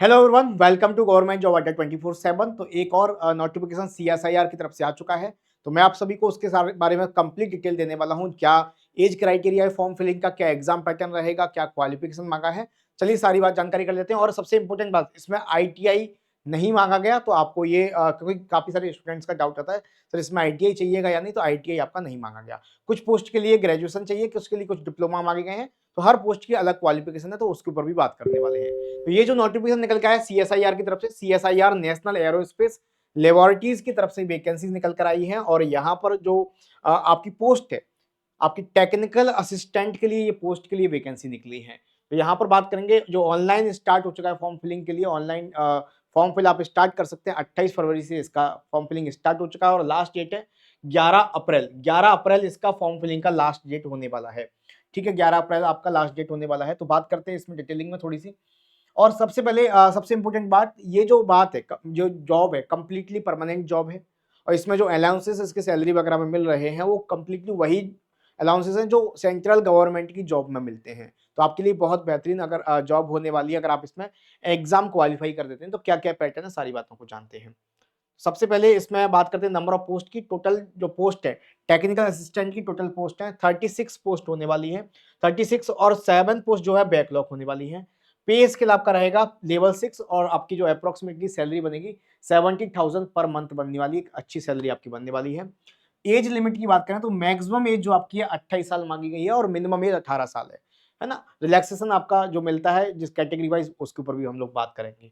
Hello everyone, welcome to government job Adda 24/7। तो एक और नोटिफिकेशन सीएसआईआर की तरफ से आ चुका है। तो मैं आप सभी को उसके बारे में कंप्लीट डिटेल देने वाला हूं। क्या एज क्राइटेरिया है फॉर्म फिलिंग का, क्या एग्जाम पैटर्न रहेगा, क्या क्वालिफिकेशन मांगा है। चलिए सारी बात जानकारी कर लेते हैं। और सबसे इंपॉर्टेंट बात, इसमें आईटीआई नहीं मांगा गया। तो आपको ये क्योंकि काफी सारे स्टूडेंट्स का डाउट आता है सर इसमें आईटीआई चाहिएगा या नहीं, तो आईटीआई आपका नहीं मांगा गया। कुछ पोस्ट के लिए ग्रेजुएशन चाहिए, कि उसके लिए कुछ डिप्लोमा मांगे गए हैं। तो हर पोस्ट की अलग क्वालिफिकेशन है, तो उसके ऊपर भी बात करने वाले हैं। तो ये जो नोटिफिकेशन निकल के आया सीएसआईआर की तरफ से, सीएसआईआर नेशनल एरोस्पेस लेबोरेटरीज की तरफ से वैकेंसीज निकल कर आई हैं। और यहाँ पर जो आपकी पोस्ट है, आपकी टेक्निकल असिस्टेंट के लिए ये पोस्ट के लिए वैकेंसी निकली है। तो यहाँ पर बात करेंगे, जो ऑनलाइन स्टार्ट हो चुका है फॉर्म फिलिंग के लिए। ऑनलाइन फॉर्म फिल आप स्टार्ट कर सकते हैं। 28 फरवरी से इसका फॉर्म फिलिंग स्टार्ट हो चुका है और लास्ट डेट है 11 अप्रैल। 11 अप्रैल इसका फॉर्म फिलिंग का लास्ट डेट होने वाला है। ठीक है, 11 अप्रैल आपका लास्ट डेट होने वाला है। तो बात करते हैं इसमें डिटेलिंग में थोड़ी सी। और सबसे पहले सबसे इंपॉर्टेंट बात, ये जो बात है, जो जॉब है कंप्लीटली परमानेंट जॉब है। और इसमें जो अलाउंसेस इसके सैलरी वगैरह में मिल रहे हैं, वो कंप्लीटली वही अलाउंसेस हैं जो सेंट्रल गवर्नमेंट की जॉब में मिलते हैं। तो आपके लिए बहुत बेहतरीन अगर जॉब होने वाली है, अगर आप इसमें एग्जाम क्वालिफाई कर देते हैं। तो क्या क्या पैटर्न है, सारी बातों को जानते हैं। सबसे पहले इसमें बात करते हैं नंबर ऑफ पोस्ट की। टोटल जो पोस्ट है टेक्निकल असिस्टेंट की, टोटल पोस्ट है 36 पोस्ट होने वाली है। 36 और 7 पोस्ट जो है बैकलॉग होने वाली है। पे स्केल आपका रहेगा लेवल 6 और आपकी जो अप्रोक्सीमेटली सैलरी बनेगी 70,000 पर मंथ बनने वाली, एक अच्छी सैलरी आपकी बनने वाली है। एज लिमिट की बात करें तो मैक्सिमम एज जो आपकी है 28 साल मांगी गई है और मिनिमम एज 18 साल है ना। रिलैक्सेशन आपका जो मिलता है जिस कैटेगरी वाइज, उसके ऊपर भी हम लोग बात करेंगे।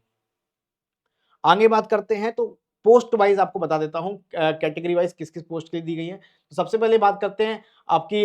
आगे बात करते हैं तो पोस्ट वाइज आपको बता देता हूं कैटेगरी वाइज किस किस पोस्ट के लिए दी गई है। तो सबसे पहले बात करते हैं आपकी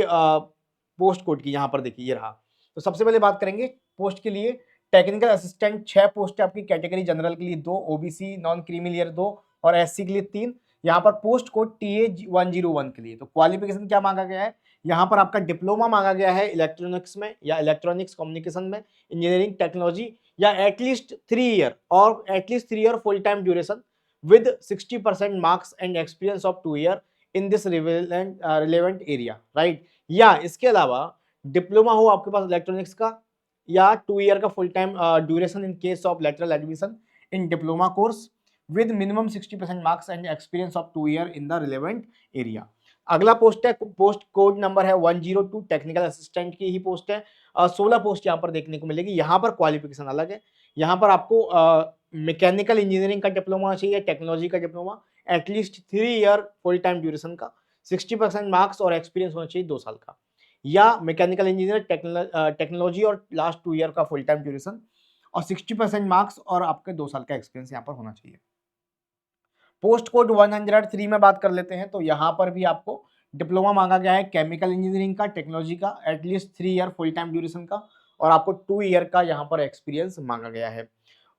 पोस्ट कोड की। यहाँ पर देखिए ये रहा। तो सबसे पहले बात करेंगे पोस्ट के लिए। टेक्निकल असिस्टेंट 6 पोस्ट है आपकी। कैटेगरी जनरल के लिए 2, ओबीसी नॉन क्रीमी लेयर 2 और एससी के लिए 3। यहाँ पर पोस्ट कोड TA101 के लिए। तो क्वालिफिकेशन क्या मांगा गया है, यहाँ पर आपका डिप्लोमा मांगा गया है इलेक्ट्रॉनिक्स में या इलेक्ट्रॉनिक्स कम्युनिकेशन में, इंजीनियरिंग टेक्नोलॉजी, या एटलीस्ट 3 ईयर और at least 3 year full time duration with 60% marks and experience of 2 year in this relevant area, right. या इसके अलावा डिप्लोमा हो आपके पास इलेक्ट्रॉनिक्स का, या 2 ईयर का full time duration in case of lateral admission in diploma course with minimum 60% marks and experience of 2 year in the relevant area. अगला post है, पोस्ट कोड नंबर है 102, टेक्निकल असिस्टेंट की ही post है। 16 post यहाँ पर देखने को मिलेगी। यहाँ पर क्वालिफिकेशन अलग है। यहाँ पर आपको मैकेनिकल इंजीनियरिंग का डिप्लोमा चाहिए, टेक्नोलॉजी का diploma, at least 3 year full time duration का, 60% मार्क्स और एक्सपीरियंस होना चाहिए 2 साल का। या मैकेनिकल इंजीनियर टेक्नोलॉजी और लास्ट 2 ईयर का फुल टाइम ड्यूरेशन और 60% मार्क्स और आपके 2 साल का एक्सपीरियंस यहाँ पर होना चाहिए। पोस्ट कोड 103 में बात कर लेते हैं। तो यहाँ पर भी आपको डिप्लोमा मांगा गया है केमिकल इंजीनियरिंग का, टेक्नोलॉजी का, at least 3 year full time duration का, और आपको 2 ईयर का यहाँ पर एक्सपीरियंस मांगा गया है।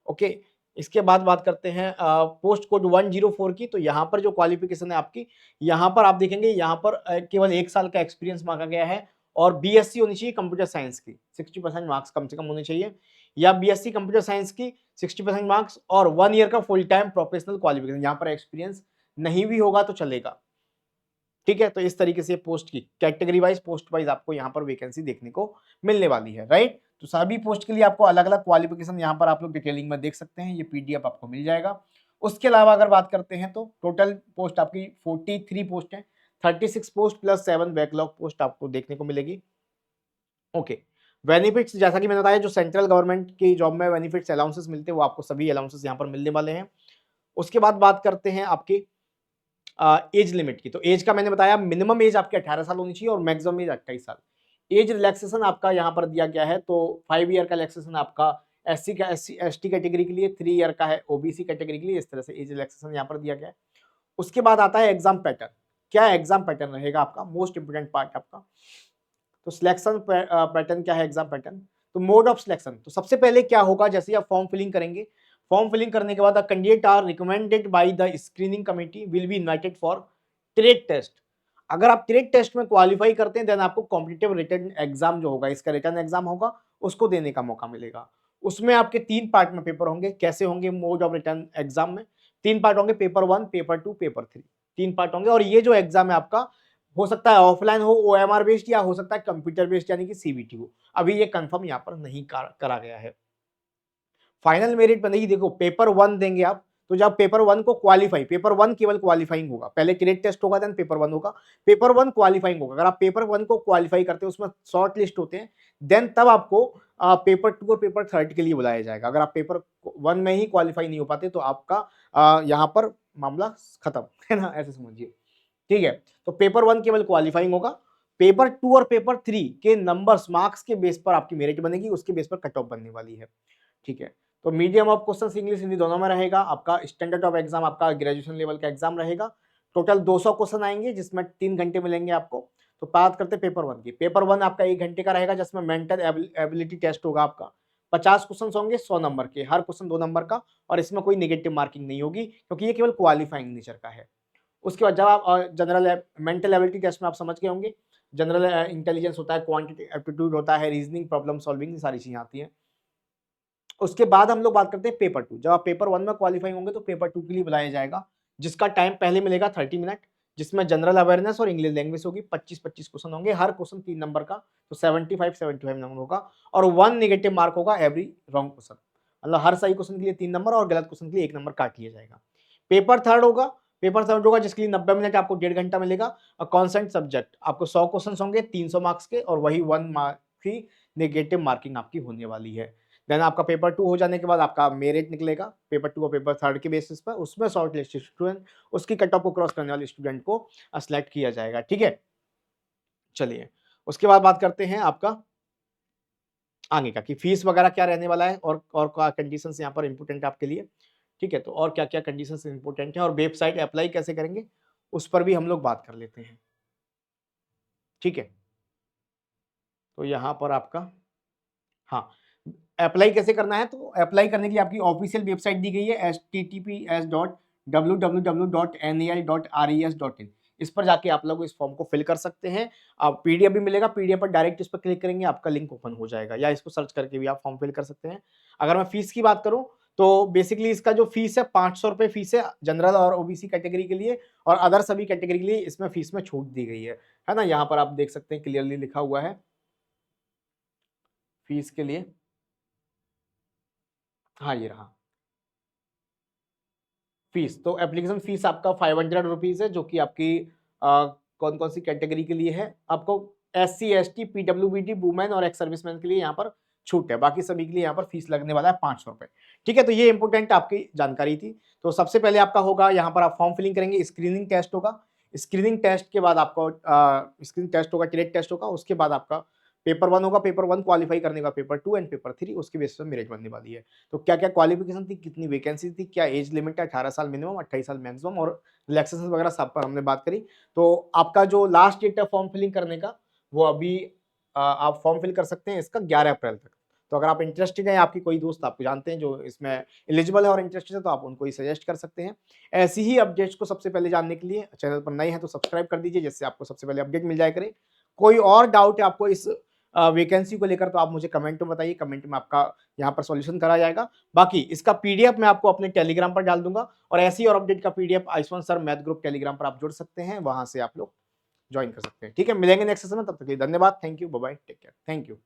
ओके, इसके बाद बात करते हैं पोस्ट कोड 104 की। तो यहाँ पर जो क्वालिफिकेशन है आपकी, यहाँ पर आप देखेंगे यहाँ पर केवल 1 साल का एक्सपीरियंस मांगा गया है और बीएससी होनी चाहिए कंप्यूटर साइंस की, 60% मार्क्स कम से कम होने चाहिए, या बीएससी कंप्यूटर साइंस की 60% मार्क्स और 1 ईयर का फुल टाइम प्रोफेशनल क्वालिफिकेशन। यहाँ पर एक्सपीरियंस नहीं भी होगा तो चलेगा। ठीक है, तो इस तरीके से पोस्ट की कैटेगरी वाइज, पोस्ट वाइज आपको यहाँ पर वैकेंसी देखने को मिलने वाली है, राइट। तो सभी पोस्ट के लिए आपको अलग अलग क्वालिफिकेशन यहाँ पर आप लोग डिटेलिंग में देख सकते हैं। ये पीडीएफ आपको मिल जाएगा। उसके अलावा अगर बात करते हैं तो टोटल पोस्ट आपकी 43 पोस्ट है। 36 पोस्ट प्लस 7 बैकलॉग पोस्ट आपको देखने को मिलेगी। ओके, बेनिफिट्स जैसा कि मैंने बताया, जो सेंट्रल गवर्नमेंट की जॉब में बेनिफिट्स अलाउंसेस मिलते हैं, वो आपको सभी अलाउंसेस यहाँ पर मिलने वाले हैं। उसके बाद बात करते हैं आपकी एज लिमिट की। तो एज का मैंने बताया, मिनिमम एज आपकी 18 साल होनी चाहिए और मैक्सिमम एज 28 साल। एज रिलैक्सेशन आपका यहाँ पर दिया गया है। तो 5 ईयर का रिलैक्सेशन आपका एससी का, एसटी कैटेगरी के लिए, 3 ईयर का है ओबीसी कैटेगरी के लिए। इस तरह से एज रिलैक्सेशन यहाँ पर दिया गया है। उसके बाद आता है एग्जाम पैटर्न। क्या एग्जाम पैटर्न रहेगा आपका, मोस्ट इंपोर्टेंट पार्ट आपका। तो सिलेक्शन पैटर्न क्या है, एग्जाम पैटर्न। तो मोड ऑफ सिलेक्शन, तो सबसे पहले क्या होगा, जैसे आप फॉर्म फिलिंग करेंगे, फॉर्म फिलिंग करने के बाद the candidate are recommended by the screening committee will be invited for trade test. अगर आप ट्रेड टेस्ट में क्वालिफाई करते हैं देन आपको कॉम्पिटिटिव रिटन एग्जाम जो होगा, इसका रिटन एग्जाम होगा, उसको देने का मौका मिलेगा। उसमें आपके 3 पार्ट में पेपर होंगे। कैसे होंगे मोड ऑफ रिटन एग्जाम में, 3 पार्ट होंगे, पेपर 1, पेपर 2, पेपर 3, 3 पार्ट होंगे। और ये जो एग्जाम है आपका, हो सकता है ऑफलाइन हो, ओएमआर बेस्ड, या हो सकता है कंप्यूटर बेस्ड यानी कि सीबीटी हो। अभी ये कंफर्म यहाँ पर नहीं करा गया है। फाइनल मेरिट बनेगी, देखो पेपर 1 देंगे आप, तो जब पेपर 1 को क्वालिफाई, पेपर 1 केवल क्वालिफाइंग होगा, पहले क्रेडिट टेस्ट होगा देन पेपर 1 होगा, पेपर 1 क्वालिफाइंग होगा। अगर आप पेपर 1 को क्वालिफाई करते हो, उसमें शॉर्ट लिस्ट होते हैं, देन तब आपको पेपर 2 और पेपर 3 के लिए बुलाया जाएगा। अगर आप पेपर 1 में ही क्वालिफाई नहीं हो पाते तो आपका यहाँ पर मामला खत्म है ना, ऐसे समझिए, ठीक है। तो पेपर 1 केवल क्वालिफाइंग होगा, पेपर 2 और पेपर 3 के नंबर्स मार्क्स के बेस पर आपकी मेरिट बनेगी, उसके बेस पर कट ऑफ बनने वाली है, ठीक है। तो medium of questions English Hindi दोनों में रहेगा। आपका स्टैंडर्ड ऑफ एग्जाम आपका ग्रेजुएशन लेवल का एग्जाम रहेगा। टोटल 200 क्वेश्चन आएंगे जिसमें 3 घंटे मिलेंगे आपको। तो बात करते हैं पेपर 1 की। पेपर 1 आपका 1 घंटे का रहेगा, जिसमें मेंटल एबिलिटी टेस्ट होगा आपका। 50 क्वेश्चन होंगे 100 नंबर के, हर क्वेश्चन 2 नंबर का, और इसमें कोई नेगेटिव मार्किंग नहीं होगी क्योंकि ये केवल क्वालिफाइंग नेचर का है। उसके बाद जब आप जनरल मेंटल एबिलिटी टेस्ट में आप समझ गए होंगे, जनरल इंटेलिजेंस होता है, क्वांटिटी एप्टीट्यूड होता है, रीजनिंग, प्रॉब्लम सॉल्विंग, सारी चीजें आती हैं। उसके बाद हम लोग बात करते हैं पेपर 2। जब आप पेपर 1 में क्वालिफाई होंगे तो पेपर 2 के लिए बुलाया जाएगा, जिसका टाइम पहले मिलेगा 30 मिनट, जिसमें जनरल अवेयरनेस और इंग्लिश लैंग्वेज होगी। 25-25 क्वेश्चन होंगे, हर क्वेश्चन 3 नंबर का, तो 75-75 नंबर होगा, और 1 नेगेटिव मार्क होगा एवरी रॉन्ग क्वेश्चन। मतलब हर सही क्वेश्चन के लिए 3 नंबर और गलत क्वेश्चन के लिए 1 नंबर काट लिया जाएगा। पेपर थर्ड होगा, पेपर थर्ड होगा जिसके लिए 90 मिनट आपको 1.5 घंटा मिलेगा। और कॉन्सेंट सब्जेक्ट आपको 100 क्वेश्चन होंगे 300 मार्क्स के, और वही 1 मार्क की नेगेटिव मार्किंग आपकी होने वाली है। देन आपका पेपर 2 हो जाने के बाद आपका मेरिट निकलेगा पेपर 2 और पेपर 3 के बेसिस पर, उसमें शॉर्ट लिस्ट स्टूडेंट, उसकी कट ऑफ को क्रॉस करने वाले स्टूडेंट को सिलेक्ट किया जाएगा, ठीक है। चलिए उसके बाद बात करते हैं आपका आगे का कि फीस वगैरह क्या रहने वाला है, और क्या कंडीशंस यहाँ पर इंपोर्टेंट है आपके लिए, ठीक है। तो और क्या क्या कंडीशंस इंपोर्टेंट है और वेबसाइट अप्लाई कैसे करेंगे उस पर भी हम लोग बात कर लेते हैं, ठीक है। तो यहाँ पर आपका, हाँ, अप्लाई कैसे करना है, तो अप्लाई करने के लिए आपकी ऑफिशियल वेबसाइट दी गई है https://www.nal.res.in। इस पर जाके आप लोग इस फॉर्म को फिल कर सकते हैं। आप पीडीएफ भी मिलेगा, पीडीएफ पर डायरेक्ट इस पर क्लिक करेंगे आपका लिंक ओपन हो जाएगा, या इसको सर्च करके भी आप फॉर्म फिल कर सकते हैं। अगर मैं फीस की बात करूं तो बेसिकली इसका जो फीस है 500 रुपए फीस है जनरल और ओबीसी कैटेगरी के लिए, और अदर सभी कैटेगरी के लिए इसमें फीस में छूट दी गई है ना। यहाँ पर आप देख सकते हैं क्लियरली लिखा हुआ है फीस के लिए, हाँ ये रहा फीस। तो एप्लीकेशन फीस आपका 500 रुपीज है, जो कि आपकी कौन कौन सी कैटेगरी के लिए है, आपको SC ST PWBD वुमेन और एक्स सर्विसमैन के लिए यहाँ पर छूट है, बाकी सभी के लिए यहाँ पर फीस लगने वाला है 500 रुपए, ठीक है। तो ये इंपोर्टेंट आपकी जानकारी थी। तो सबसे पहले आपका होगा यहाँ पर आप फॉर्म फिलिंग करेंगे, स्क्रीनिंग टेस्ट होगा, स्क्रीनिंग टेस्ट के बाद आपको स्क्रीनिंग टेस्ट होगा, टेलेट टेस्ट होगा, उसके बाद आपका पेपर 1 होगा, पेपर 1 क्वालिफाई करने का पेपर 2 एंड पेपर 3, उसके बेसिस पर मेरिट बनने वाली है। तो क्या क्या क्वालिफिकेशन थी, कितनी वैकेंसी थी, क्या एज लिमिट है, 18 साल मिनिमम, 28 साल मैक्सिमम, और रिलैक्सेशन वगैरह सब पर हमने बात करी। तो आपका जो लास्ट डेट है फॉर्म फिलिंग करने का, वो अभी आप फॉर्म फिल कर सकते हैं इसका 11 अप्रैल तक। तो अगर आप इंटरेस्टेड हैं, आपकी कोई दोस्त आपको जानते हैं जो इसमें एलिजिबल है और इंटरेस्टेड है, तो आप उनको ही सजेस्ट कर सकते हैं। ऐसी ही अपडेट्स को सबसे पहले जानने के लिए चैनल पर नए हैं तो सब्सक्राइब कर दीजिए, जिससे आपको सबसे पहले अपडेट मिल जाए करे। कोई और डाउट है आपको इस वैकेंसी को लेकर तो आप मुझे कमेंट में बताइए, कमेंट में आपका यहाँ पर सॉल्यूशन करा जाएगा। बाकी इसका पीडीएफ मैं आपको अपने टेलीग्राम पर डाल दूंगा, और ऐसी और अपडेट का PDF Ayushman sir math group Telegram पर आप जुड़ सकते हैं, वहां से आप लोग ज्वाइन कर सकते हैं, ठीक है। मिलेंगे नेक्स्ट सेशन में, तब तक के लिए धन्यवाद, thank you, bye bye, take care, thank you.